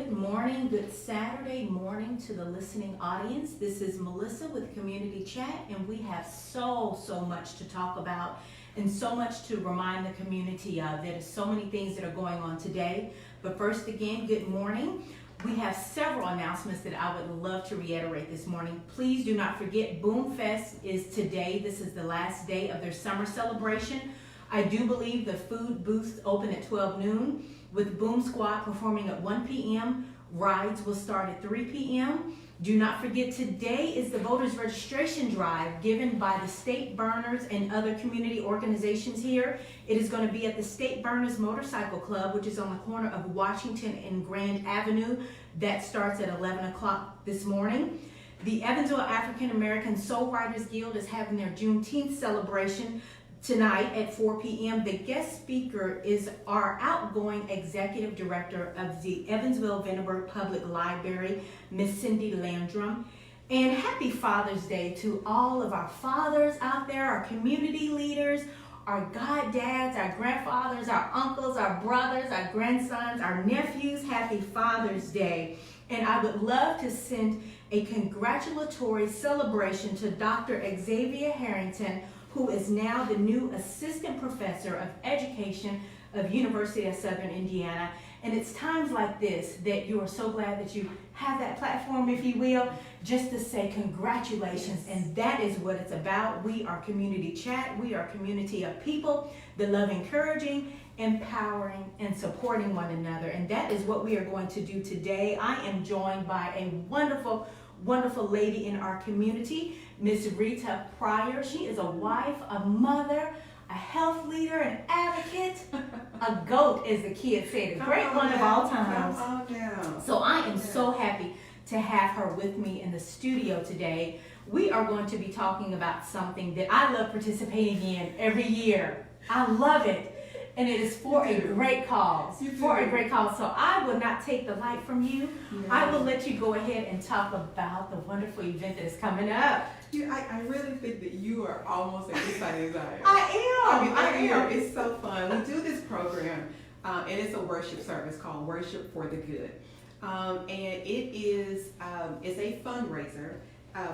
Good morning, good Saturday morning to the listening audience. This is Melissa with Community Chat, and we have so much to talk about and so much to remind the community of. There are so many things that are going on today. But first, again, good morning. We have several announcements that I would love to reiterate this morning. Please do not forget, Boom Fest is today. This is the last day of their summer celebration. I do believe the food booths open at 12 noon. With Boom Squad performing at 1 p.m. Rides will start at 3 p.m. Do not forget, today is the voters registration drive given by the State Burners and other community organizations here. It is going to be at the State Burners Motorcycle Club, which is on the corner of Washington and Grand Avenue. That starts at 11 o'clock this morning. The Evansville African American Soul Riders Guild is having their Juneteenth celebration tonight at 4 p.m. The guest speaker is our outgoing executive director of the Evansville Vandenberg Public Library, Miss Cindy Landrum. And happy Father's Day to all of our fathers out there, our community leaders, our goddads, our grandfathers, our uncles, our brothers, our grandsons, our nephews. Happy Father's Day. And I would love to send a congratulatory celebration to Dr. Xavier Harrington, who is now the new Assistant Professor of Education of University of Southern Indiana. And it's times like this that you are so glad that you have that platform, if you will, just to say congratulations. Yes. And that is what it's about. We are Community Chat. We are a community of people that love encouraging, empowering, and supporting one another. And that is what we are going to do today. I am joined by a wonderful lady in our community, Miss Rita Pryor. She is a wife, a mother, a health leader, an advocate, a GOAT, as the kids say, the great one of all times. So I am so happy to have her with me in the studio today. We are going to be talking about something that I love participating in every year. I love it. And it is for a great cause. For a great cause. So I will not take the light from you. No. I will let you go ahead and talk about the wonderful event that is coming up. I really think that you are almost as excited as I am. I am. It's so fun. We do this program, and it's a worship service called Worship for the Good. And it is it's a fundraiser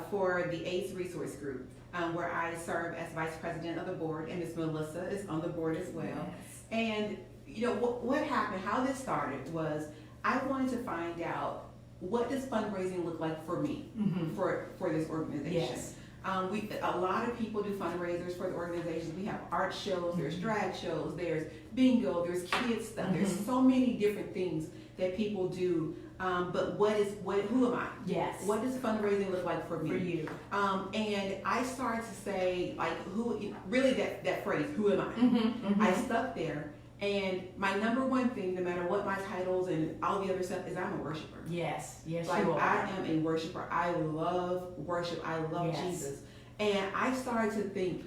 for the AIDS Resource Group, where I serve as vice president of the board, and Miss Melissa is on the board as well. Yes. And you know what happened, how this started was I wanted to find out, what does fundraising look like for me, for this organization? Yes. A lot of people do fundraisers for the organizations. We have art shows, there's drag shows, there's bingo, there's kids stuff. There's so many different things that people do. But who am I? Yes. What does fundraising look like for me? For you. And I started to say, like, really that phrase, who am I? I stuck there. And my number one thing, no matter what my titles and all the other stuff, is I'm a worshiper. Yes, you are. I am a worshiper. I love worship. I love Jesus. And I started to think,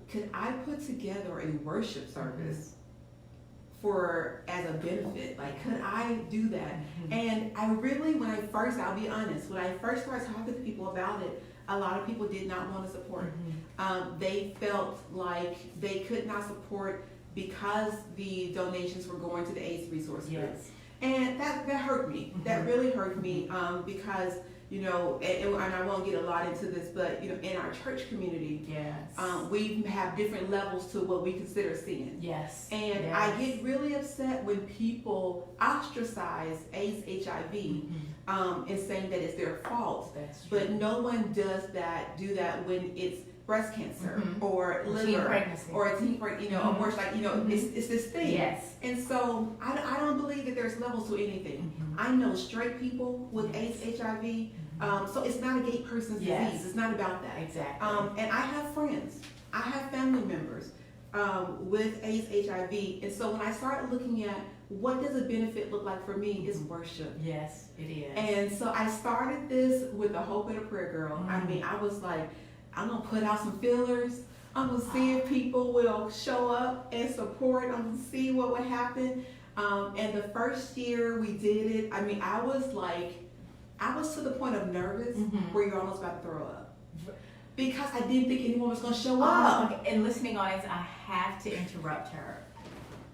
could I put together a worship service as a benefit? Like, could I do that? And I really, I'll be honest, when I first started talking to people about it, a lot of people did not want to support. They felt like they could not support because the donations were going to the AIDS Resource Group. Yes. And that hurt me. That really hurt me because, you know, and I won't get a lot into this, but, you know, in our church community, we have different levels to what we consider sin. Yes. And I get really upset when people ostracize AIDS, HIV, and saying that it's their fault. That's true. But no one does do that when it's breast cancer or liver or a teen pregnancy, you know, abortion, like, you know, it's this thing. Yes. And so I don't believe that there's levels to anything. I know straight people with AIDS, HIV, so it's not a gay person's disease. It's not about that. Exactly. And I have friends, I have family members with AIDS, HIV, and so when I started looking at what does a benefit look like for me, is worship. Yes, it is. And so I started this with the hope and a prayer, girl. I mean, I was like, I'm going to put out some feelers. I'm going to see if people will show up and support. I'm going to see what would happen. And the first year we did it, I mean, I was to the point of nervous where you're almost about to throw up. Because I didn't think anyone was going to show up. And listening audience, I have to interrupt her.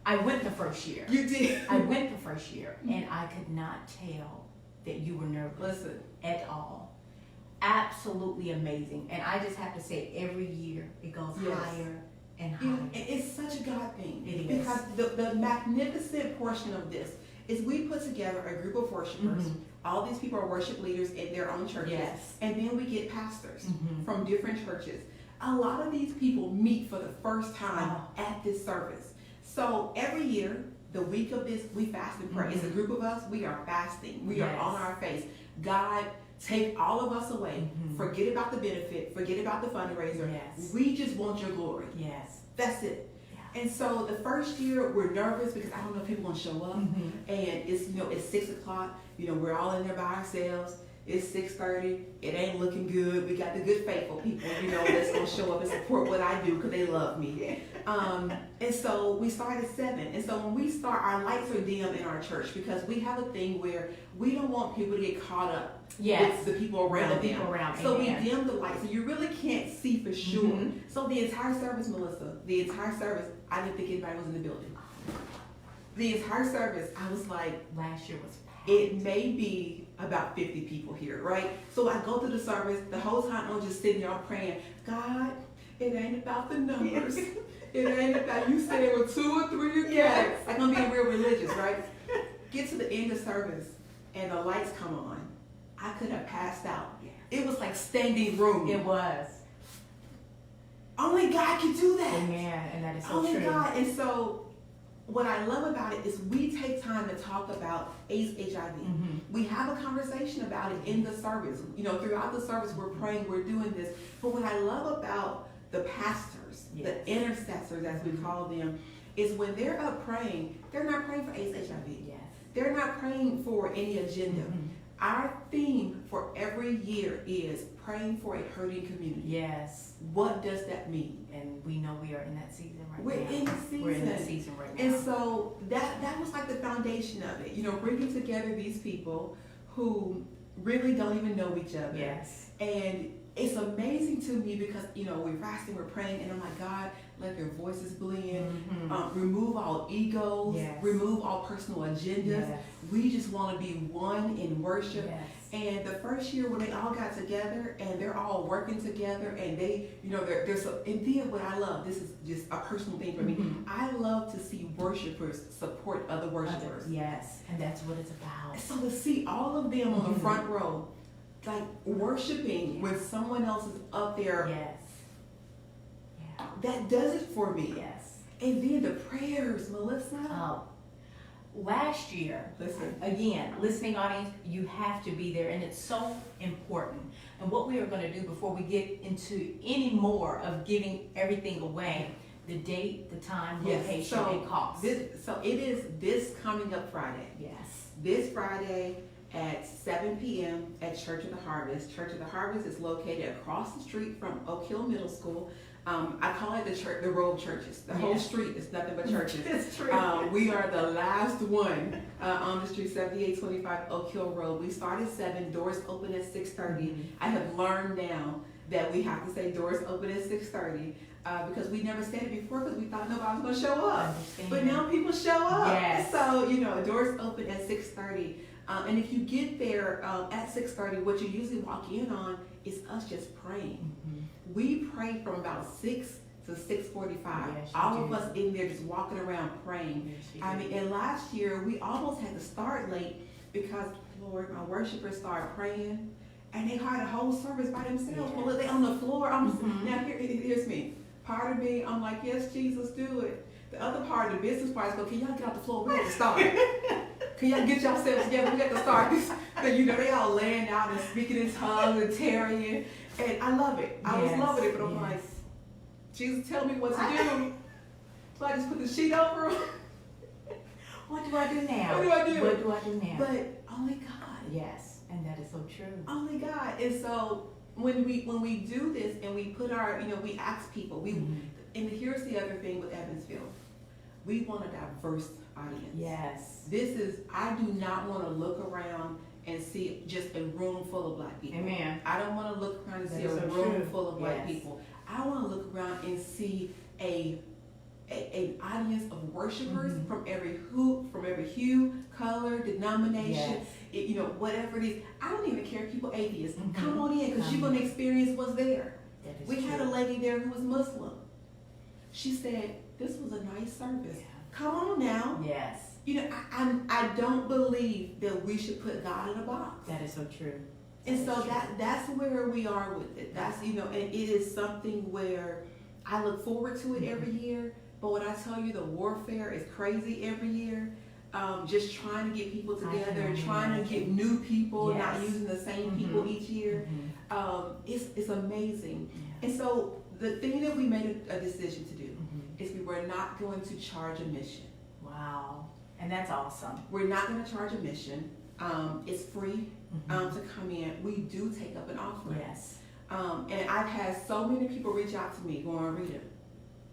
I went the first year. You did. I went the first year, and I could not tell that you were nervous. Listen. At all. Absolutely amazing. And I just have to say, every year it goes higher and higher. It's such a God thing. It is. Because the magnificent portion of this is we put together a group of worshipers. Mm-hmm. All these people are worship leaders in their own churches. Yes. And then we get pastors Mm-hmm. from different churches. A lot of these people meet for the first time at this service. So every year, the week of this, we fast and pray. Mm-hmm. It's a group of us. We are fasting. We Yes. are on our face. God, take all of us away. Mm-hmm. Forget about the benefit. Forget about the fundraiser. Yes. We just want your glory. Yes. That's it. Yeah. And so the first year we're nervous because I don't know if people gonna show up. Mm-hmm. And it's it's 6 o'clock. We're all in there by ourselves. It's 6:30. It ain't looking good. We got the good faithful people, that's gonna show up and support what I do because they love me. And so we start at 7. And so when we start, our lights are dim in our church because we have a thing where we don't want people to get caught up with the people around them. So we dim the lights, so you really can't see for sure. Mm-hmm. So the entire service, Melissa, I didn't think anybody was in the building. The entire service, I was like, Last year was packed. it may be about 50 people here, right? So I go through the service, the whole time I'm just sitting there praying, God, it ain't about the numbers. It ain't about, you said it with 2 or 3 together. Yes. Like I'm being real religious, right? Get to the end of service and the lights come on. I could have passed out. It was like standing room. It was. Only God can do that. Amen. And that is so Only true. God. And so what I love about it is we take time to talk about AIDS, HIV. Mm-hmm. We have a conversation about it in the service. Throughout the service, we're praying, we're doing this. But what I love about the pastors, the intercessors, as we call them, is when they're up praying, they're not praying for AIDS, HIV. Yes. They're not praying for any agenda. Mm-hmm. Our theme for every year is praying for a hurting community. Yes. What does that mean? And we know we are in that season right now. We're in the season. We're in that season right now. And so that was like the foundation of it. Bringing together these people who really don't even know each other. Yes. And it's amazing to me because, we're fasting, we're praying, and I'm like, God, let their voices blend. Mm-hmm. Remove all egos. Yes. Remove all personal agendas. Yes. We just want to be one in worship. Yes. And the first year when they all got together and they're all working together and they, and then what I love, this is just a personal thing for me, Mm-hmm. I love to see worshipers support other worshipers. Yes, and that's what it's about. So to see all of them on the Mm-hmm. front row, like worshiping when someone else is up there, Yes. Yeah. that does it for me. Yes. And then the prayers, Melissa. Last year, Listen. again, listening audience, you have to be there, and it's so important. And what we are going to do before we get into any more of giving everything away, the date, the time, location, and cost. So it is this coming up Friday. Yes. This Friday at 7 p.m. at Church of the Harvest. Church of the Harvest is located across the street from Oak Hill Middle School. I call it the row of churches. The whole street is nothing but churches. It's true. We are the last one on the street, 7825 Oak Hill Road. We start at 7, doors open at 6:30. I have learned now that we have to say doors open at 6:30 because we never said it before because we thought nobody was going to show up. But now people show up. Yes. So, doors open at 6:30. And if you get there at 6:30, what you usually walk in on is us just praying. Mm-hmm. We pray from about 6 to 6:45. Yes, All of us in there just walking around praying. Yes, And last year we almost had to start late because, Lord, my worshipers started praying and they had a whole service by themselves. Yes. Well, they on the floor. Mhm. Now here's me. Part of me, I'm like, yes, Jesus, do it. The other part of the business part is go, can y'all get off the floor? We have to start. Can y'all get yourselves together? We got to start this. Because, they all laying out and speaking in tongues and tarrying. And I love it. I was loving it, but I'm like, Jesus, tell me what to do. So I just put the sheet over them. What do I do now? What do I do? What do I do now? But only God. Yes, and that is so true. Only God. And so when we do this and we put our, we ask people, and here's the other thing with Evansville. We want a diverse audience. Yes. I do not want to look around and see just a room full of black people. Amen. I don't want to look around and see That a is so room true. full of white Yes. people. I want to look around and see a an audience of worshipers from every hue, color, denomination, whatever it is. I don't even care if people atheists. Come on in, because you're going to experience what's there. We had a lady there who was Muslim. She said, this was a nice service. Yeah. Come on now. Yes. I don't believe that we should put God in a box. That is so true. And so that's where we are with it. That's, and it is something where I look forward to it every year. But when I tell you the warfare is crazy every year, just trying to get people together, trying to get new people, not using the same people each year, it's amazing. Yeah. And so the thing that we made a decision to do is we were not going to charge admission. Wow. And that's awesome. We're not going to charge admission. It's free to come in. We do take up an offering. Yes. And I've had so many people reach out to me going, Rita,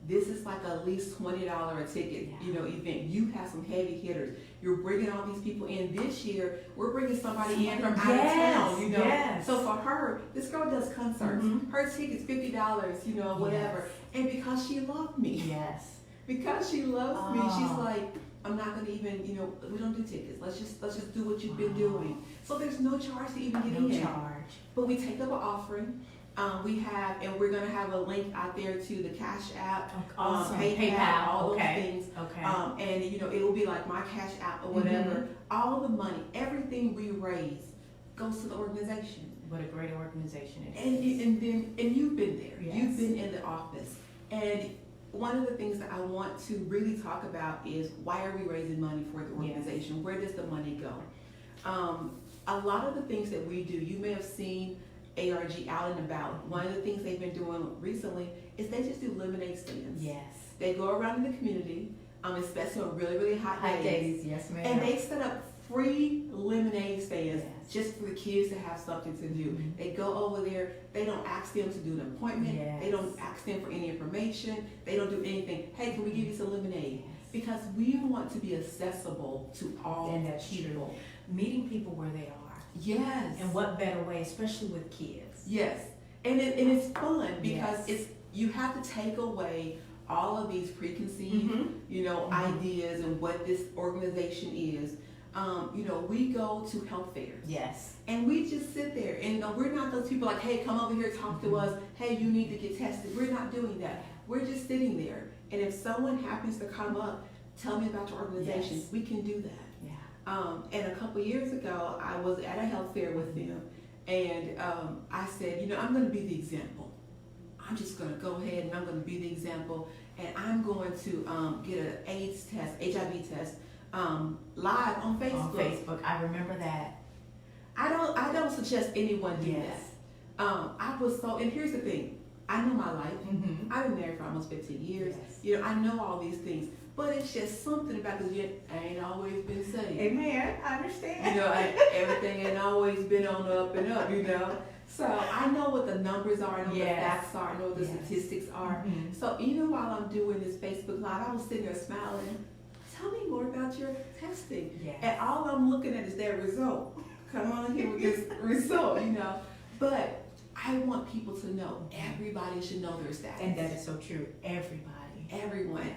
this is like at least $20 a ticket, event. You have some heavy hitters. You're bringing all these people in. This year, we're bringing somebody in from out of town, Yes. So for her, this girl does concerts. Her ticket's $50, whatever. Yes. And because she loved me. Yes. Because she loves me, she's like, I'm not gonna even, we don't do tickets. Let's just do what you've been doing. So there's no charge to even get in. No charge. But we take up an offering. And we're gonna have a link out there to the Cash App, awesome. PayPal, all those things. Okay. And it will be like my Cash App or whatever. All the money, everything we raise goes to the organization. What a great organization it is. And you've been there. Yes. You've been in the office. And one of the things that I want to really talk about is, why are we raising money for the organization? Yes. Where does the money go? A lot of the things that we do, you may have seen ARG out and about. One of the things they've been doing recently is they just do lemonade stands. Yes. They go around in the community, especially on really, really hot days. Yes, ma'am. And they set up free lemonade stands just for the kids to have something to do. They go over there. They don't ask them to do an appointment. Yes. They don't ask them for any information. They don't do anything. Hey, can we give you some lemonade? Yes. Because we want to be accessible to all people. True. Meeting people where they are. Yes. And what better way, especially with kids. Yes. And it's fun because you have to take away all of these preconceived, ideas and what this organization is. We go to health fairs. Yes. And we just sit there, and we're not those people like, hey, come over here, talk to us. Hey, you need to get tested. We're not doing that. We're just sitting there. And if someone happens to come up, tell me about your organization. We can do that. And a couple years ago, I was at a health fair with them, and I said, I'm going to be the example. I'm just going to go ahead and I'm going to be the example, and I'm going to get an AIDS test, HIV test, live on Facebook. On Facebook, I remember that. I don't suggest anyone do that. I was and here's the thing. I know my life. I've been married for almost 15 years. Yes. I know all these things. But it's just something about I ain't always been saved. Amen. I understand. Everything ain't always been on the up and up, So I know what the numbers are, I know what the facts are, I know what the statistics are. So even while I'm doing this Facebook Live, I was sitting there smiling. Tell me more about your testing. Yes. And all I'm looking at is that result. Come on here with this result, But I want people to know. Everybody should know their status. And that is so true. Everyone.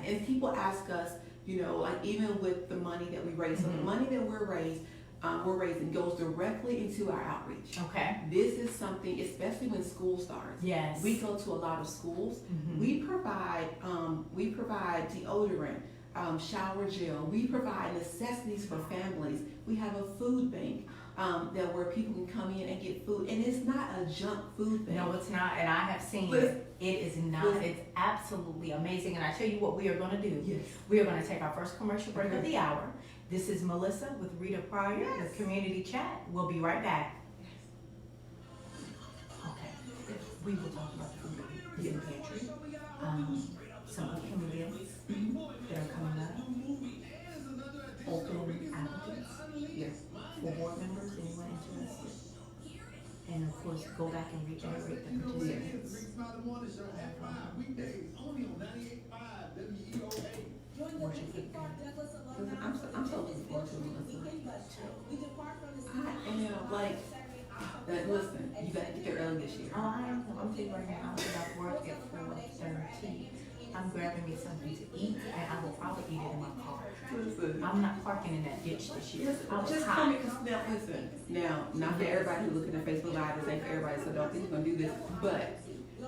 And people ask us, like even with the money that we raise. So the money that we're raising goes directly into our outreach. Okay. This is something, especially when school starts. Yes. We go to a lot of schools. We provide deodorant, shower gel. We provide necessities for families. We have a food bank. Where people can come in and get food, and it's not a junk food bank. No, it's not, and I have seen it. It is not. It's absolutely amazing, and I tell you what we are going to do. Yes. We are going to take our first commercial break of the hour. This is Melissa with Rita Pryor with Community Chat. We'll be right back. Okay. We will talk about the food in the pantry. Some upcoming events that are coming up. Open applicants. Yes. For board members, anyone interested. And of course, go back and regenerate the participants. Worship with God. I'm so looking forward to it. Listen, you got to get there early this year. Oh, I am. I'm thinking right now, I was about to work at 4:30. I'm grabbing me something to eat, and I will probably eat it in my car. Listen. I'm not parking in that ditch this year. I was Just hot. come because now listen. Now, not for everybody who's looking at Facebook Live, this ain't for everybody, so don't think you're gonna do this. But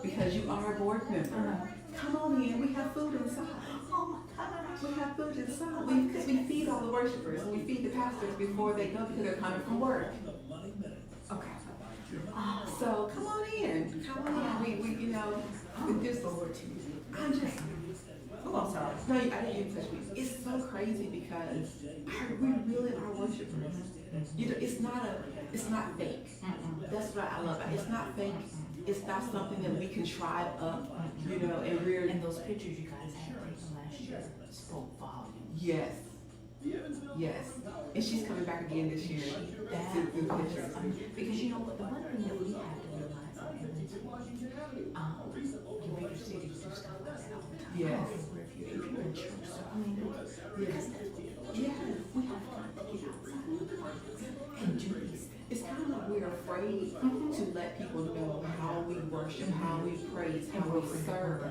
because you are a board member, come on in. We have food inside. Oh my gosh. We have food inside. Because we feed all the worshipers. We feed the pastors before they go because they're coming from work. Okay. So come on in. Come on in. We you know, I'm just forward to you. I'm just. Oh, I'm sorry. No, I didn't even touch me. It's so crazy because we really are worshipers. You know, it's not fake. That's what I love about it. It's not fake. It's not something that we contrive up, you know, and we're. And those pictures you guys had taken last year spoke volumes. Yes. Yes. And she's coming back again this year That to do was, pictures. because you know what, the one thing that we have to realize in Evansville, your bigger cities do stuff like that all the time. Yes. If you're in church, so I mean, because that's what Yes. we have got to get outside of the box and do these things. It's kind of like we're afraid to let people know how we worship, how we praise, how we serve,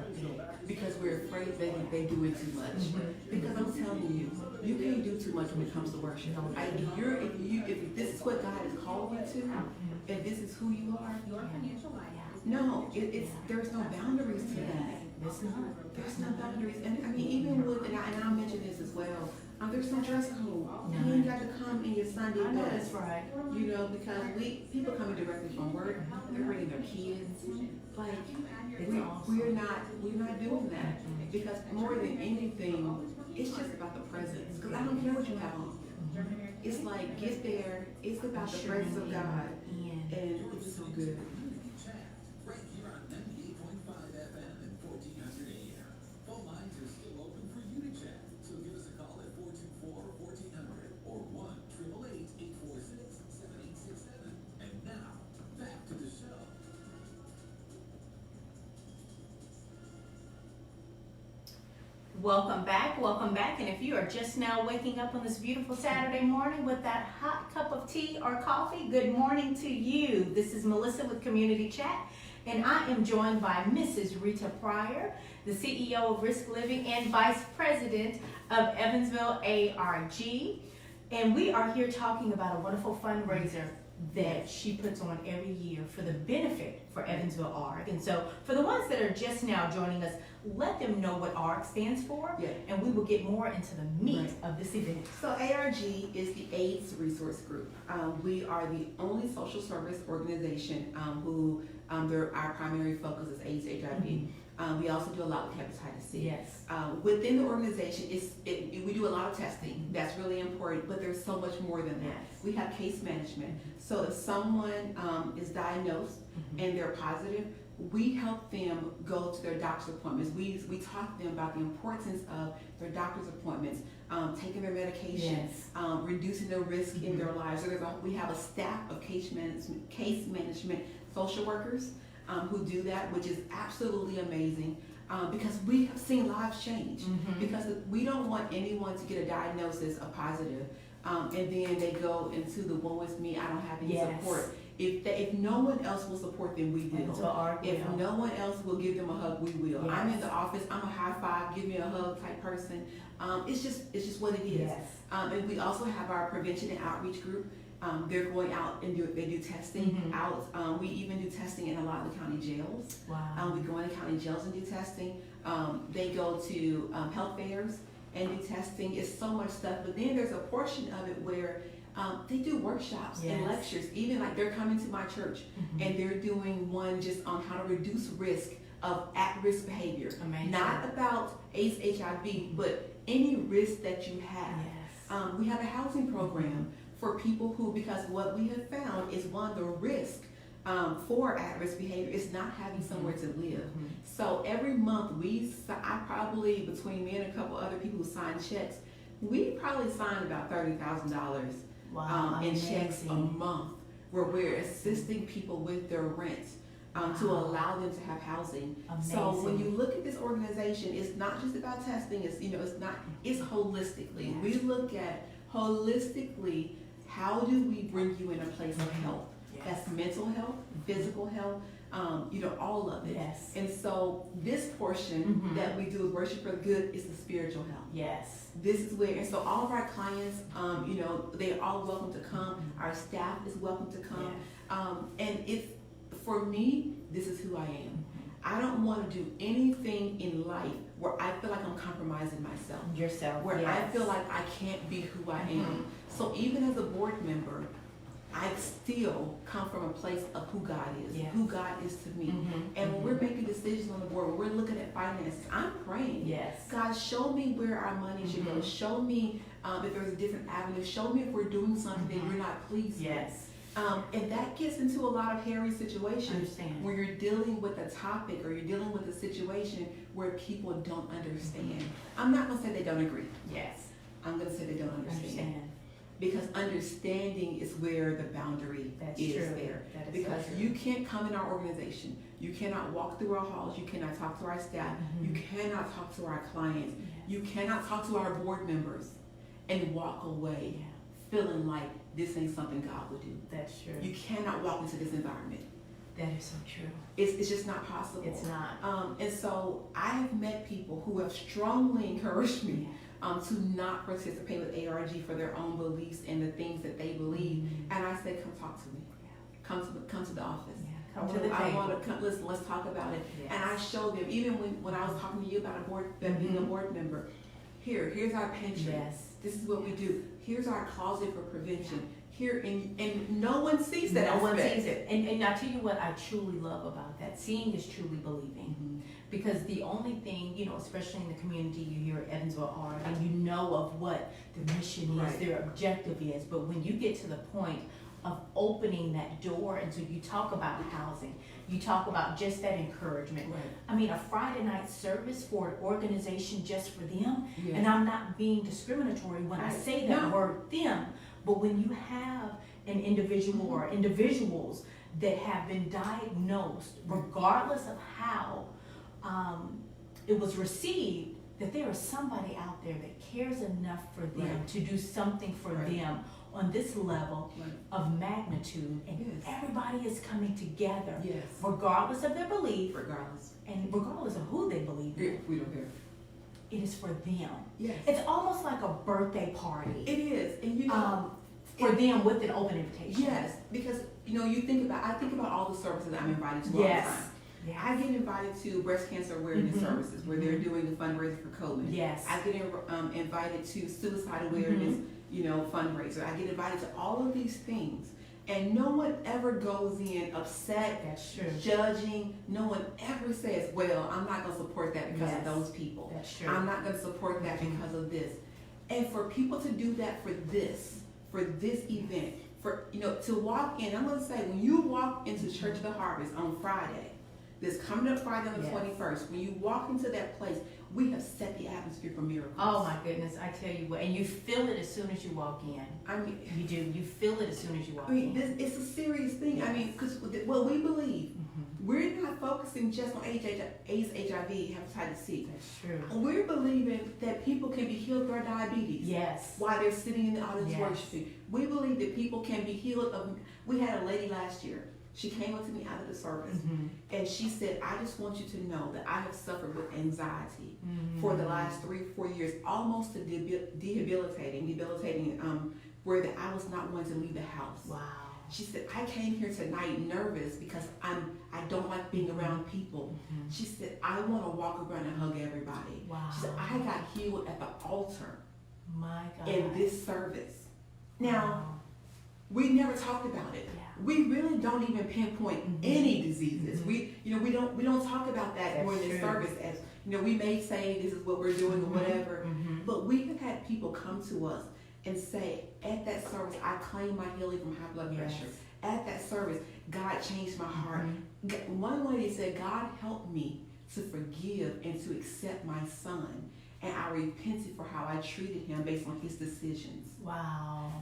because we're afraid that they do it too much. Because I'm telling you, you can't do too much when it comes to worship. If this is what God has called you to, and this is who you are, no, there's no boundaries to that. There's no boundaries, and I mean even with and I'll mention this as well. There's no dress code. You ain't got to come in your Sunday I know best. that's right. You know, because people coming directly from work, they're bringing their kids. Like we're not doing that because more than anything, it's just about the presence. Because I don't care what you have on. It's like get there. It's about the presence of God, and it's so good. Right here on 98.5 FM and 1400 AM. Phone lines are still open for you to chat. So give us a call at 424-1400 or 1-888-846-7867. And now, back to the show. Welcome back, and if you are just now waking up on this beautiful Saturday morning with that hot cup of tea or coffee, good morning to you. This is Melissa with Community Chat, and I am joined by Mrs. Rita Pryor, the CEO of Risk Living and Vice President of Evansville ARG, and we are here talking about a wonderful fundraiser that she puts on every year for the benefit for Evansville ARG. And so for the ones that are just now joining us, let them know what ARG stands for, and we will get more into the meat of this event. So ARG is the AIDS Resource Group. We are the only social service organization who our primary focus is AIDS, HIV. We also do a lot with hepatitis C. Yes. Within the organization, we do a lot of testing. That's really important, but there's so much more than that. Yes. We have case management. So if someone is diagnosed and they're positive, we help them go to their doctor's appointments. We talk to them about the importance of their doctor's appointments, taking their medication, reducing the risk in their lives. So we have a staff of case management social workers who do that, which is absolutely amazing because we have seen lives change. Because we don't want anyone to get a diagnosis of positive and then they go into the one with me, I don't have any support. If no one else will support them, we will. If no one else will give them a hug, we will. Yes. I'm in the office, I'm a high five, give me a hug type person. It's just what it is. Yes. And we also have our prevention and outreach group. They're going out and they do testing out. We even do testing in a lot of the county jails. Wow. We go into county jails and do testing. They go to health fairs and do testing. It's so much stuff. But then there's a portion of it where they do workshops and lectures. Even like they're coming to my church and they're doing one just on how to reduce risk of at-risk behavior. Amazing. Not about AIDS, HIV, but any risk that you have. We have a housing program for people who, because what we have found is one of the risks for at-risk behavior is not having somewhere to live. So every month I probably, between me and a couple other people who sign checks, we probably sign about $30,000 in checks a month where we're assisting people with their rent to allow them to have housing. Amazing. So when you look at this organization, it's not just about testing. It's holistically. We look at holistically, how do we bring you in a place of health? That's mental health, physical health, all of it. Yes. And so this portion that we do with Worship for the Good is the spiritual health. Yes. This is where, and so all of our clients, they're all welcome to come. Our staff is welcome to come. Yes. And it's, for me, this is who I am. I don't want to do anything in life where I feel like I'm compromising myself. Yourself. Where yes. I feel like I can't be who I am. So even as a board member, I still come from a place of who God is, Yes. who God is to me. And when we're making decisions on the board, when we're looking at finances, I'm praying. Yes. God, show me where our money should go. Show me if there's a different avenue. Show me if we're doing something that you're not pleased Yes. with. And that gets into a lot of hairy situations Understand. where you're dealing with a topic or you're dealing with a situation where people don't understand. I'm not going to say they don't agree. Yes. I'm going to say they don't understand. Because understanding is where the boundary That's is true. there. That is Because so true. you can't come in our organization. You cannot walk through our halls. You cannot talk to our staff. You cannot talk to our clients. Yes. You cannot talk to our board members and walk away feeling like this ain't something God would do. That's true. You cannot walk into this environment. That is so true. It's just not possible. It's not. And so I have met people who have strongly encouraged me to not participate with ARG for their own beliefs and the things that they believe. And I say, come talk to me. Come to the office. Come to the table. I want to come. Listen, let's talk about it. Yes. And I show them, even when I was talking to you about being a board member. Here's our pantry. Yes. This is what we do. Here's our closet for prevention. Here, and no one sees that. No one aspect. sees it. And I'll tell you what I truly love about that. Seeing is truly believing. Because the only thing, especially in the community you hear at Evansville are, and you know of what the mission is, Right. their objective is, but when you get to the point of opening that door, and so you talk about housing, you talk about just that encouragement. Right. I mean, a Friday night service for an organization just for them, Yes. and I'm not being discriminatory when I Right. say that No. word them, but when you have an individual or individuals that have been diagnosed, regardless of how it was received, that there is somebody out there that cares enough for them Right. to do something for Right. them on this level Right. of magnitude, and Yes. everybody is coming together, Yes. regardless of their belief Regardless. and regardless of who they believe in. If we don't care. It is for them. Yes. It's almost like a birthday party It is. And for them with an open invitation. yes, because I think about all the services I'm invited to all the Yes. time. Yes. I get invited to breast cancer awareness services where they're doing a fundraiser for COVID. Yes. I get invited to suicide awareness, fundraiser. I get invited to all of these things, and no one ever goes in upset, That's true. judging. No one ever says, "Well, I'm not going to support that because Yes. of those people. That's true. I'm not going to support that because of this." And for people to do that for this event, to walk in, I'm going to say, when you walk into Church of the Harvest on Friday, this coming up Friday on the Yes. 21st, when you walk into that place, we have set the atmosphere for miracles. Oh my goodness, I tell you what, and you feel it as soon as you walk in. I mean, You do. You feel it as soon as you walk I mean, in. it's a serious thing. I mean, because what we believe, we're not focusing just on AIDS, HIV, hepatitis C. That's true. We're believing that people can be healed of their diabetes. Yes. While they're sitting in the audience Yes. worshiping. We believe that people can be healed of. We had a lady last year. She came up to me out of the service and she said, "I just want you to know that I have suffered with anxiety for the last 3-4 years, almost to debilitating, where that I was not wanting to leave the house." Wow. She said, "I came here tonight nervous because I don't like being around people." She said, "I want to walk around and hug everybody." Wow. She said, "I got healed at the altar My God. in this service." Now, Wow. we never talked about it. Yeah. We really don't even pinpoint any diseases. We don't talk about that That's during the true. service. As we may say this is what we're doing or whatever, but we have had people come to us and say, "At that service, I claim my healing from high blood Yes. pressure. At that service, God changed my heart." One lady said, "God helped me to forgive and to accept my son, and I repented for how I treated him based on his decisions." Wow.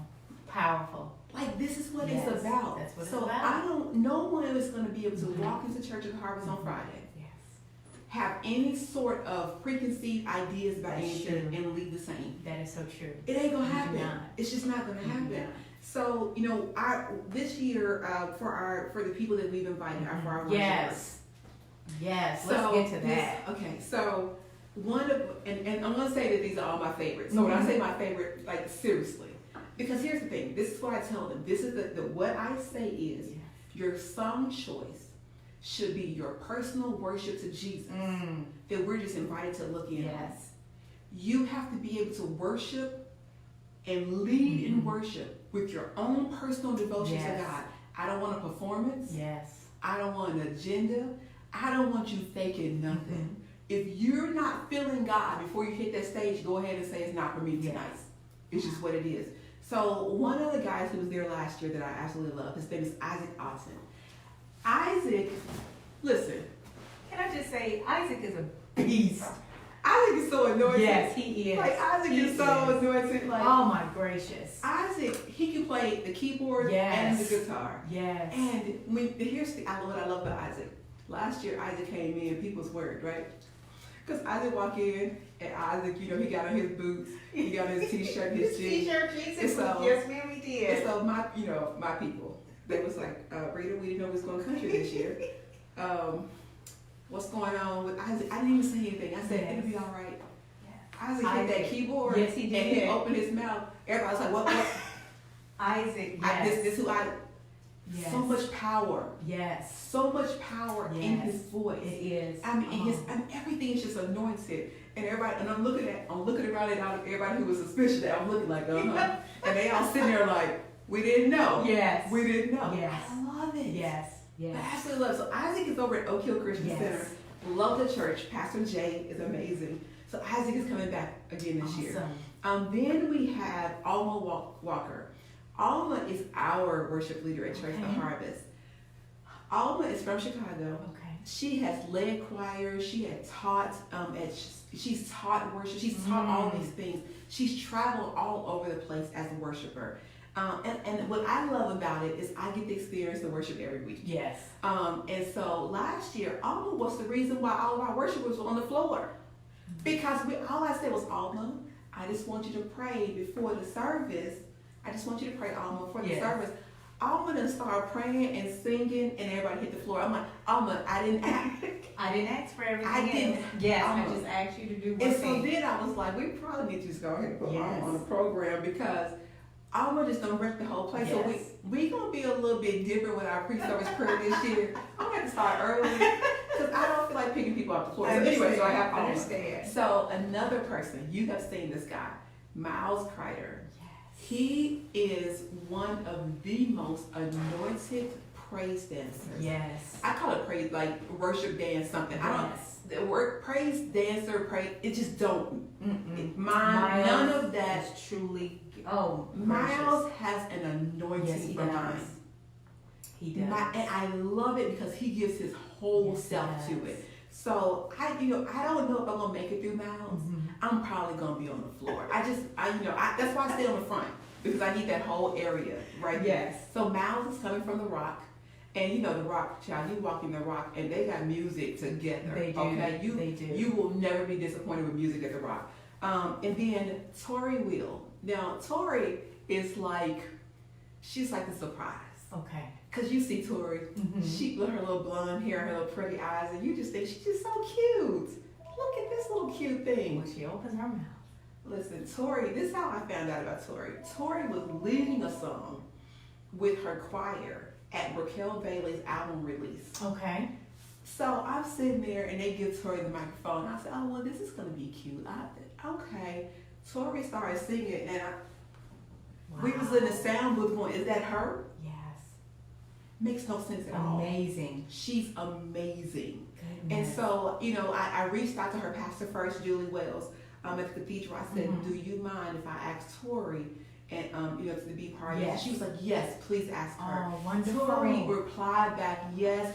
Powerful. Like, this is what Yes, it's about. that's what it's so about. no one is going to be able to walk into Church of the Harvest on Friday, Yes. have any sort of preconceived ideas about That's anything, true. and leave the same. That is so true. It ain't going to You do happen. not. It's just not going to You do happen. not. So, this year, for the people that we've invited, for our Yes. Yes. So Let's get to that. Okay, so one of, and I'm gonna say that these are all my favorites. So when I say my favorite, like seriously, because here's the thing. This is what I tell them. This is the what I say is your song choice should be your personal worship to Jesus that we're just invited to look in. Yes. You have to be able to worship and lead in worship with your own personal devotion to God. I don't want a performance. Yes. I don't want an agenda. I don't want you faking nothing. If you're not feeling God before you hit that stage, go ahead and say it's not for me tonight. It's just what it is. So one of the guys who was there last year that I absolutely love, his name is Isaac Austin. Isaac, listen. Can I just say, Isaac is a beast. Isaac is so anointed. Yes, he is. Like Isaac is so anointed. Like, oh my gracious. Isaac, he can play the keyboard and the guitar. Yes. And here's what I love about Isaac. Last year, Isaac came in, people's word, right? Because Isaac walked in, and Isaac, he got on his boots, he got on his t-shirt, his jeans. jeans, and so, yes, ma'am, we did. And so my people, they was like, Rita, we didn't know we was going country this year. What's going on with Isaac? I didn't even say anything. I said, it'll be all right. Isaac hit that keyboard. Yes, he did. And he opened his mouth. Everybody was like, what? Isaac, yes. This who I... Yes. So much power. Yes. So much power in his voice. It is. I mean, everything is just anointed. And everybody, and I'm looking around at everybody who was suspicious. I'm looking like, and they all sitting there like, we didn't know. Yes. We didn't know. Yes. I love it. Yes. Yes. I absolutely love it. So Isaac is over at Oak Hill Christian Center. Love the church. Pastor Jay is amazing. So Isaac is coming back again this year. Then we have Alma Walker. Alma is our worship leader at Church the Harvest. Alma is from Chicago. Okay. She has led choir. She had taught she's taught worship. She's taught all these things. She's traveled all over the place as a worshiper. And what I love about it is I get to experience the worship every week. Yes. And so last year, Alma was the reason why all of our worshipers were on the floor. Because all I said was, Alma, I just want you to pray before the service. I just want you to pray, Alma, for the service. Alma done started praying and singing, and everybody hit the floor. I'm like, Alma, I didn't ask. I didn't ask for everything. I didn't. Yes, Alma. I just asked you to do one And thing. so then I was like, we probably need to just go ahead and put Alma on the program because Alma just done wrecked the whole place. So we gonna be a little bit different with our pre-service prayer this year. I'm gonna have to start early because I don't feel like picking people off the floor. So anyway, so I have to understand. So another person, you have seen this guy, Miles Kreider. He is one of the most anointed praise dancers. Yes. I call it praise, like worship dance something. The word praise dancer, it just don't. None of that. Is truly, Miles has an anointing for mine. He does. And I love it because he gives his whole self to it. So I don't know if I'm gonna make it through Miles. I'm probably gonna be on the floor. That's why I stay on the front because I need that whole area right there. So Miles is coming from the Rock, and the Rock, child, you walk in the Rock, and they got music together. They do. Okay, They do. You will never be disappointed with music at the Rock. And then Tori Will. Now Tori is she's like a surprise. Okay. Cause you see Tori, she with her little blonde hair, her little pretty eyes, and you just think she's just so cute. Look at this little cute thing. When she opens her mouth. Listen, Tori, this is how I found out about Tori. Tori was leading a song with her choir at Raquel Bailey's album release. Okay. So I'm sitting there and they give Tori the microphone. I said, oh, well, this is gonna be cute. Okay. Tori started singing and we was in the sound booth going, is that her? Yes. Makes no sense at all. Amazing. She's amazing. Goodness. And so, I reached out to her pastor first, Julie Wells, at the cathedral. I said, do you mind if I ask Tori and to be part of it? She was like, yes, please ask her. Oh, wonderful. Tori replied back, yes.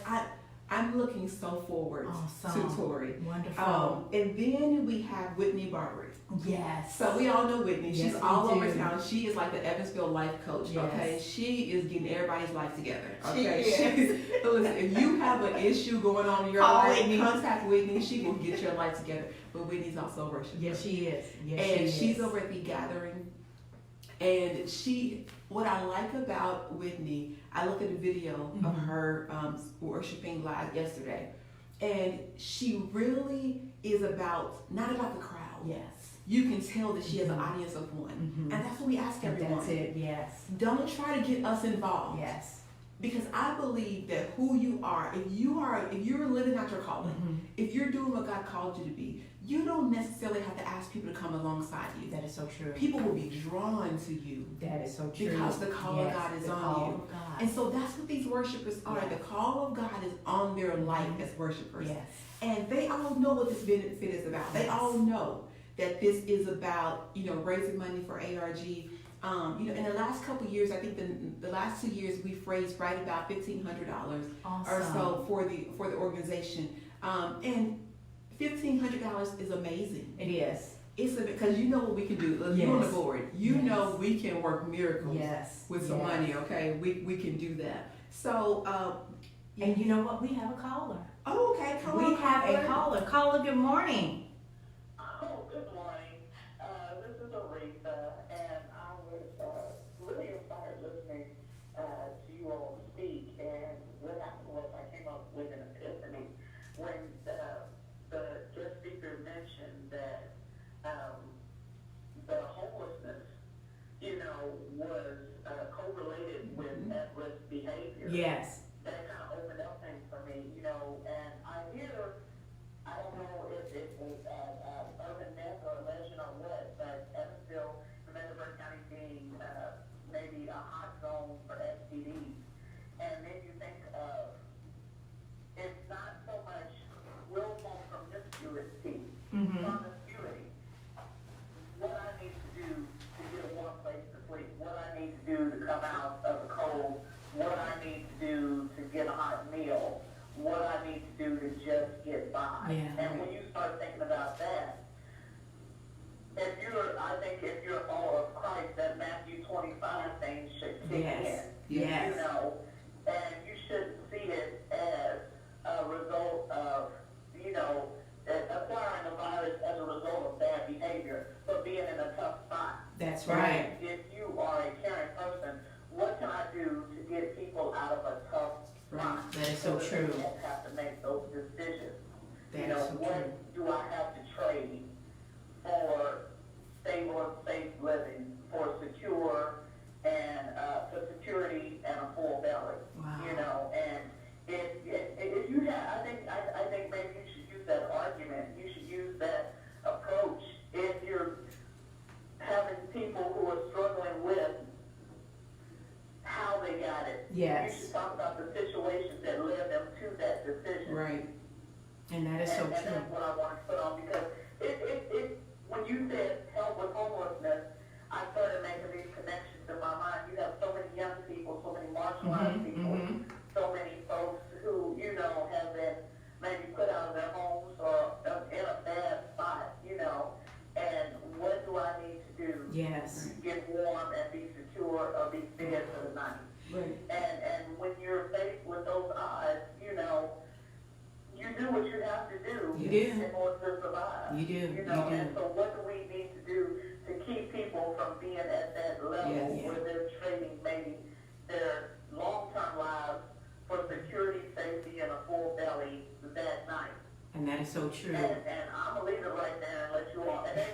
I'm looking so forward to Tori. Wonderful. And then we have Whitney Barbary. Yes. So we all know Whitney. She's all over town. She is like the Evansville life coach. Yes. Okay, she is getting everybody's life together. She Okay, is. so listen, if you have an issue going on in your life, contact Whitney. She will get your life together. But Whitney's also a worshiper. Yes, she is. Yes, and she's over at the gathering, and she what I like about Whitney, I look at a video of her worshiping live yesterday, and she really is not about the crowd. Yes. You can tell that she has an audience of one, and that's what we ask everyone. That's it. Yes. Don't try to get us involved. Yes. Because I believe that who you are, if you're living out your calling, if you're doing what God called you to be, you don't necessarily have to ask people to come alongside you. That is so true. People will be drawn to you. That is so true. Because the call of God is on you. Of God. And so that's what these worshipers are. Yes. The call of God is on their life as worshipers. Yes. And they all know what this benefit is about. Yes. They all know that this is about, raising money for ARG. In the last couple of years, I think the last 2 years, we've raised right about $1,500 or so for the organization. And $1,500 is amazing. It is. It's because you know what we can do. You're on the board. You know we can work miracles with some money. Okay, we can do that. So, and you know what? We have a caller. Oh, okay. We have a caller. Caller, good morning. Oh, good morning. This is Aretha, and I was really inspired listening to you all speak. And what happened was I came up with an epiphany when the guest speaker mentioned that the homelessness, was correlated with at-risk behavior. Yes. That kind of opened up things for me, and I don't know if it was urban myth or legend or what, but Evansville, Mecklenburg County being maybe a hot zone for STDs. And then you think of, it's not so much willful promiscuity, promiscuity. What I need to do to get a warm place to sleep, what I need to do to come out of the cold, what I need to do to get a hot meal, what I need to do to just get by. Yeah. And when you start thinking about that, I think if you're a follower of Christ, that Matthew 25 thing should kick in. Yes. And you shouldn't see it as a result of, acquiring the virus as a result of bad behavior, but being in a tough spot. That's right. If you are a caring person, what can I do to get people out of a tough spot? That is so that true. They won't have to make those decisions. That is so what true. do I have to trade for stable and safe living, for security and a full belly? Wow. And if you have, I think maybe you should use that argument. You should use that approach if you're having people who are struggling with how they got it. Yes. You should talk about the situations that led them to that decision. Right. And that is so And true. that's what I want to put on, because when you said help with homelessness, I started making these connections in my mind. You have so many young people, so many marginalized people, so many folks who, have been maybe put out of their homes or in a bad spot, and what do I need to do Yes. to get warm and be secure or be fed for the night? Right. And when you're faced with those odds, you do what you have to do You do. in order to survive. You do. And so what do we need to do to keep people from being at that level where they're trading maybe their long-term lives for security, safety, and a full belly that night? And that is so true. And I'm going to leave it right there and let you all. And then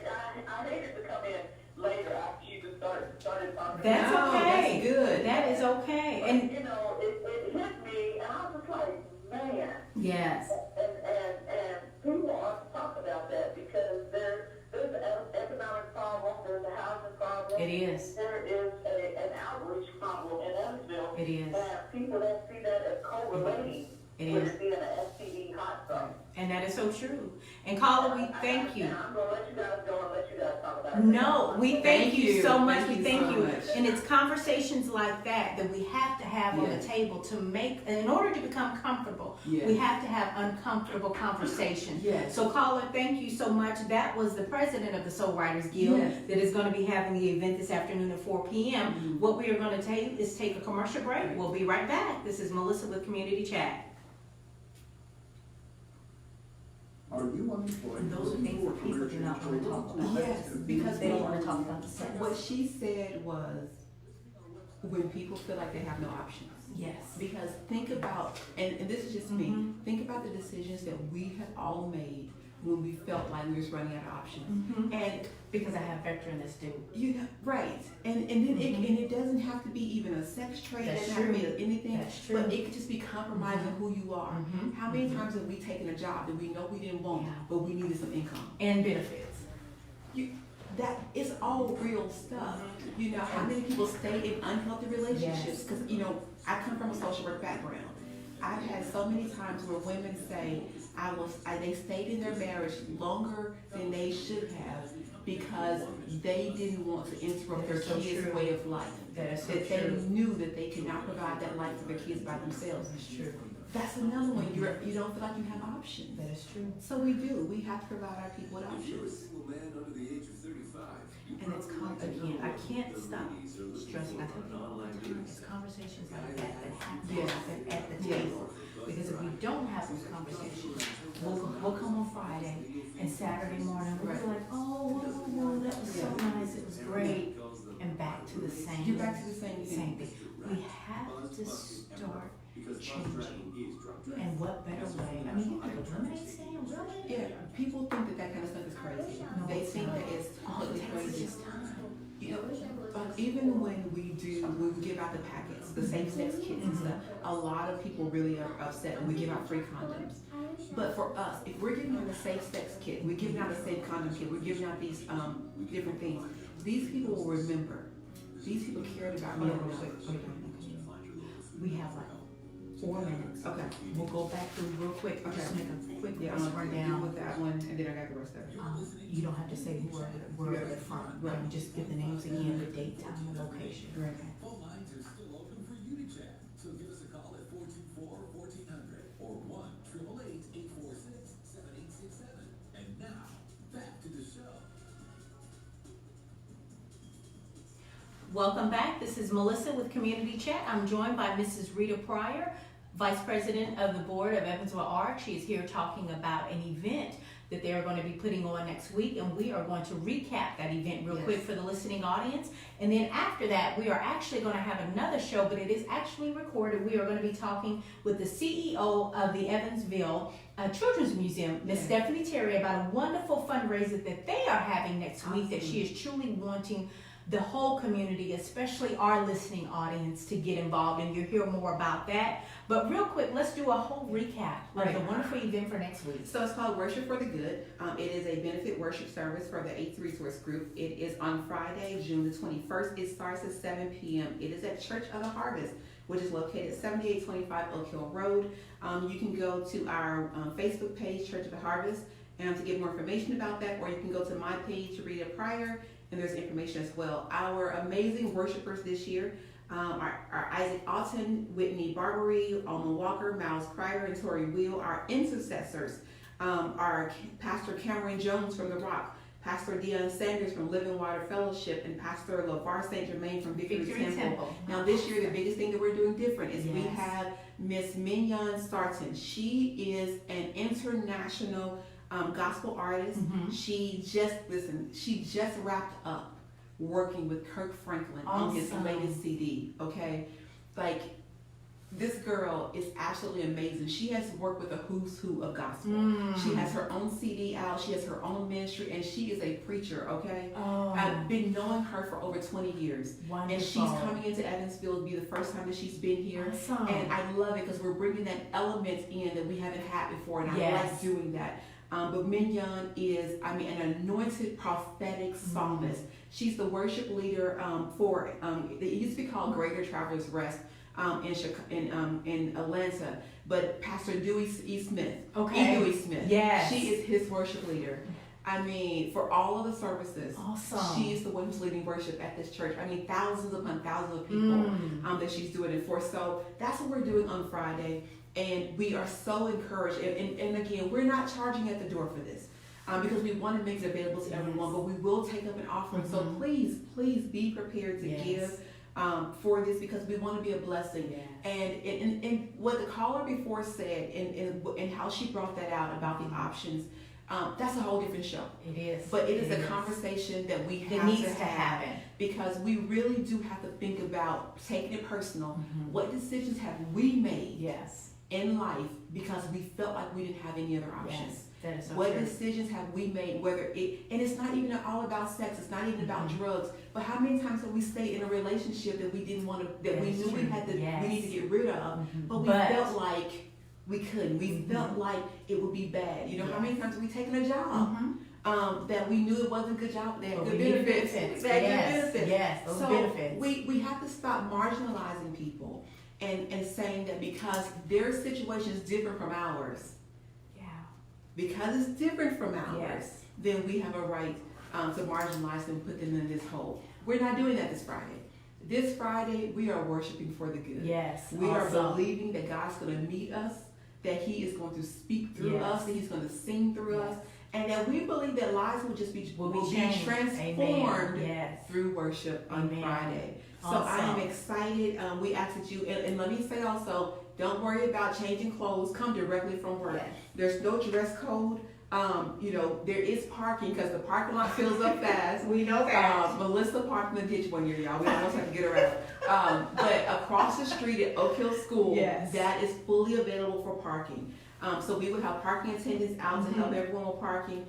I hated to come in later after you just started talking. That's No, okay. that's good. That is okay. But, And it hit me, and I was just like, man. yes. And people ought to talk about that, because there's an economic problem, there's a housing problem. It is. There is an outreach problem in Evansville. It is. And people that see that as correlating It with is. it being an STD hot zone. And that is so true. And caller, we thank you. And I'm going to let you guys go and let you guys talk about it. No, we thank you so much. Thank We you thank so you. much. And it's conversations like that we have to have on Yes. the table to make, in order to become comfortable, Yes. we have to have uncomfortable conversations. Yes. So caller, thank you so much. That was the president of the Soul Writers Guild Yes. that is going to be having the event this afternoon at 4 p.m. What we are going to take is take a commercial break. We'll be right back. This is Melissa with Community Chat. Are you unemployed? And those are things that people do not want to talk about. Yes, because They don't want to talk about the sex. what she said was, when people feel like they have no options. Yes. Because think about, and this is just me, think about the decisions that we have all made when we felt like we was running out of options. And Because I have vector in this too. you know, right, and then it doesn't have to be even a sex trait, it That's doesn't have to true. be anything, That's true. but it could just be compromising who you are. How many times have we taken a job that we know we didn't want, Yeah. but we needed some income? And benefits. That is all real stuff. You know, how many people stay in unhealthy relationships? Because, you know, I come from a social work background. I've had so many times where women say, they stayed in their marriage longer than they should have because they didn't want to interrupt their so kids' true. way of life. That is so That they true. knew that they could not provide that life for their kids by themselves. That's true. That's another one. You don't feel like you have options. That is true. So we do. We have to provide our people with If you're a options. single man under the age of 35, you And it's again, I can't stop probably stressing. I tell people all the time, it's conversations like that that have to Yes. happen at the Yes. table. Because if we don't have those conversations, we'll come on Friday and Saturday morning, we'll be like, oh, whoa, that was so nice, it was great, and back to the same. Get back to the same thing. thing. We have to start changing. And what better way? I mean, you could eliminate saying, really? Yeah, people think that kind of stuff is crazy. No, They it's think not. that it's completely It takes crazy. its time. You know, even when we give out the packets, the same-sex kits and stuff, a lot of people really are upset when we give out free condoms. But for us, if we're giving out a safe-sex kit, we're giving out a safe condom kit, we're giving out these different things, these people will remember. These people cared about me. Hold on real quick. We have like 4 minutes. Okay. We'll go back through real quick, just make a quick Yeah, I'm gonna deal rundown. with that one, and then I got the rest of it. You don't have to say who we're at front, Right. just give the names again, the date, time, and location. Right. Phone lines are still open for you to chat, so give us a call at 424-1400 or 1-888-846-7867. And now, back to the show. Welcome back. This is Melissa with Community Chat. I'm joined by Mrs. Rita Pryor, Vice President of the Board of Evansville Arts. She is here talking about an event that they're going to be putting on next week, and we are going to recap that event real quick for the listening audience. And then after that, we are actually going to have another show, but it is actually recorded. We are going to be talking with the CEO of the Evansville Children's Museum, Miss Stephanie Terry, about a wonderful fundraiser that they are having next week that she is truly wanting the whole community, especially our listening audience, to get involved, and you'll hear more about that. But real quick, let's do a whole recap of the wonderful event for next week. So it's called Worship for the Good. It is a benefit worship service for the 8th Resource Group. It is on Friday, June the 21st. It starts at 7 p.m. It is at Church of the Harvest, which is located at 7825 Oak Hill Road. You can go to our Facebook page, Church of the Harvest, to get more information about that, or you can go to my page, Rita Pryor, and there's information as well. Our amazing worshipers this year are Isaac Alton, Whitney Barbary, Alma Walker, Miles Kreider, and Tori Wheel. Our intercessors are Pastor Cameron Jones from The Rock, Pastor Dion Sanders from Living Water Fellowship, and Pastor LeVar St. Germain from Victory Temple. Now this year, the biggest thing that we're doing different is we have Miss Mignon Sarton. She is an international gospel artist. She just wrapped up working with Kirk Franklin on his latest CD. Okay, like this girl is absolutely amazing. She has worked with a who's who of gospel. She has her own CD out. She has her own ministry, and she is a preacher. Okay, I've been knowing her for over 20 years, and she's coming into Evansville. It'll be the first time that she's been here, and I love it because we're bringing that element in that we haven't had before, and I like doing that. But Mignon is, an anointed prophetic psalmist. She's the worship leader for, it used to be called Greater Travelers Rest in Atlanta, but Pastor Dewey E. Smith. Okay. E. Dewey Smith. Yes. She is his worship leader. For all of the services, she is the one who's leading worship at this church. Thousands upon thousands of people that she's doing it for. So that's what we're doing on Friday. And we are so encouraged. And again, we're not charging at the door for this because we want to make it available to everyone, but we will take up an offering. So please be prepared to give for this because we want to be a blessing. And what the caller before said and how she brought that out about the options, that's a whole different show. It is. But it is a conversation that we It have needs to to have happen. because we really do have to think about taking it personal. What decisions have we made Yes. in life because we felt like we didn't have any other options? Yes. That is so What true. decisions have we made, whether it, and it's not even all about sex, it's not even about drugs, but how many times have we stayed in a relationship that we didn't want to, that we That's knew we true. had to, Yes. we need to get rid of, but we But- felt like we couldn't. We felt like it would be bad. You know, how many times have we taken a job that we knew it wasn't a good job, they had But good we needed benefits. benefits. They had Yes, good benefits. yes, those So benefits. we have to stop marginalizing people and saying that because their situation is different from ours, Yeah. because it's different from ours, Yes. then we have a right to marginalize them and put them in this hole. We're not doing that this Friday. This Friday, we are worshiping for the good. Yes. We are awesome. believing that God's going to meet us, that He is going to speak through Yes. us, that He's going to sing through Yes. us, and that we believe that lives will just be, Will be will be changed. transformed Amen. Yes. through worship on Amen. Friday. So Awesome. I am excited. We ask that you, and let me say also, don't worry about changing clothes. Come directly from work. Yes. There's no dress code. You know, there is parking because the parking lot fills up fast. We know that. Melissa parked in the ditch one year, y'all. We almost have to get her out. But across the street at Oak Hill School, Yes. that is fully available for parking. So we will have parking attendants out to help everyone with parking.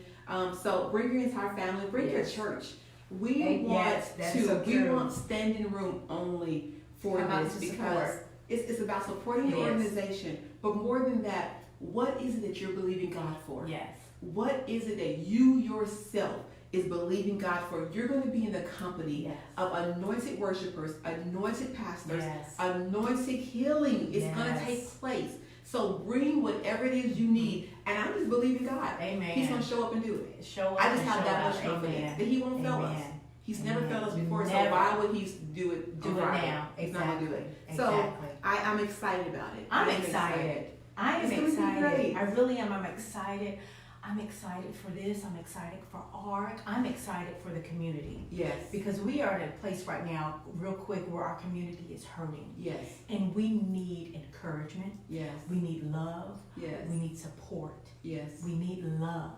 So bring your entire family, bring Yes. your church. We And want yes, that is so we true. want standing room only for Come out this to because support. it's about supporting your Yes. organization. But more than that, what is it that you're believing God for? Yes. What is it that you yourself is believing God for? You're going to be in the company Yes. of anointed worshipers, anointed pastors, Yes. anointed healing is going to Yes. take place. So bring whatever it is you need, and I'm just believing God. Amen. He's going to show up and do it. Show up. I just and have show that out. much confidence Amen. that He won't fail us. Amen. He's never Amen. failed us before, so Never. why would He do it Do on it Friday? now. He's not going to do Exactly. it. So Exactly. I'm excited about it. I'm am excited. I am It's gonna be excited. great. I really am. I'm excited. I'm excited for this. I'm excited for ARC. I'm excited for the community. Yes. Because we are at a place right now, real quick, where our community is hurting. Yes. And we need encouragement. Yes. We need love. Yes. We need support. Yes. We need love.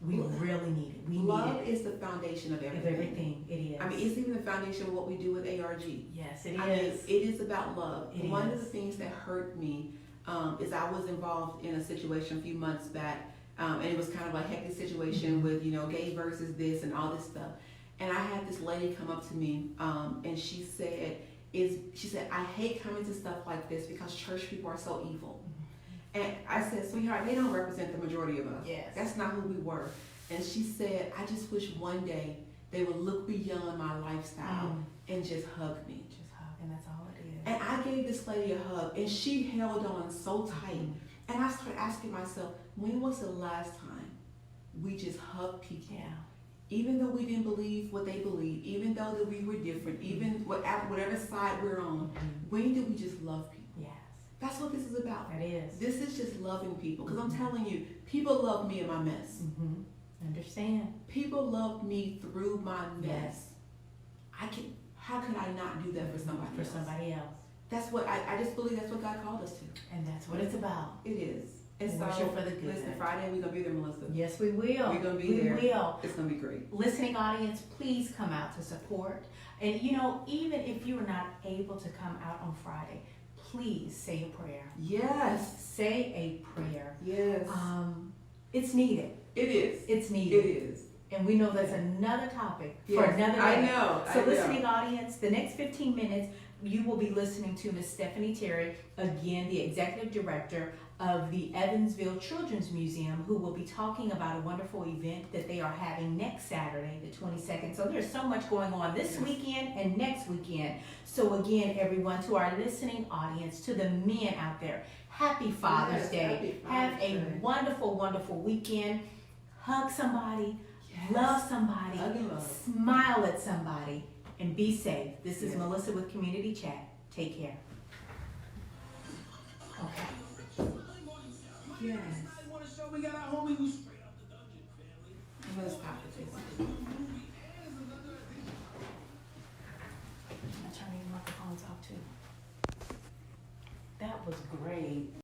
We Well, really need it. We Love need it. is the foundation of Of everything. everything. It is. I mean, it's even the foundation of what we do with ARG. yes, it I mean, is. it is about love. It One is. of the things that hurt me is I was involved in a situation a few months back, and it was kind of a hectic situation with, you know, gay versus this and all this stuff. And I had this lady come up to me, and she said, I hate coming to stuff like this because church people are so evil. And I said, sweetheart, they don't represent the majority of us. Yes. That's not who we were. And she said, I just wish one day they would look beyond my lifestyle and just hug me. Just hug, and that's all it is. And I gave this lady a hug, and she held on so tight. And I started asking myself, when was the last time we just hugged people? Yeah. Even though we didn't believe what they believed, even though that we were different, even whatever side we're on, when did we just love people? Yes. That's what this is about. That is. This is just loving people. Because I'm telling you, people love me in my mess. Mm-hmm. Understand. People love me through my mess. Yes. How can I not do that for somebody For else? somebody else. That's what, I just believe that's what God called us to. And that's what it's about. It is. And so, Worship for the good. listen, Friday we're going to be there, Melissa. Yes, we will. We're going to be we there. will. It's going to be great. Listening audience, please come out to support. And you know, even if you are not able to come out on Friday, please say a prayer. Yes. Say a prayer. Yes. It's needed. It is. It's It needed. is. And we know that's another topic for Yes, another day. I know. So I know. listening audience, the next 15 minutes, you will be listening to Miss Stephanie Terry, again, the executive director of the Evansville Children's Museum, who will be talking about a wonderful event that they are having next Saturday, the 22nd. So there's so much going on this weekend and next weekend. So again, everyone, to our listening audience, to the men out there, happy Father's Yes, Day. happy Have Father's a Day. wonderful, wonderful weekend. Hug somebody. Yes. Love somebody, Hug and love. smile at somebody, and be safe. This is Yes. Melissa with Community Chat. Take care. Okay. Yes. I want to show we got our homie who's straight out the dungeon, family. I'm going to stop it, Jason. Movie and another edition. I'm turning your microphones off too. That was great.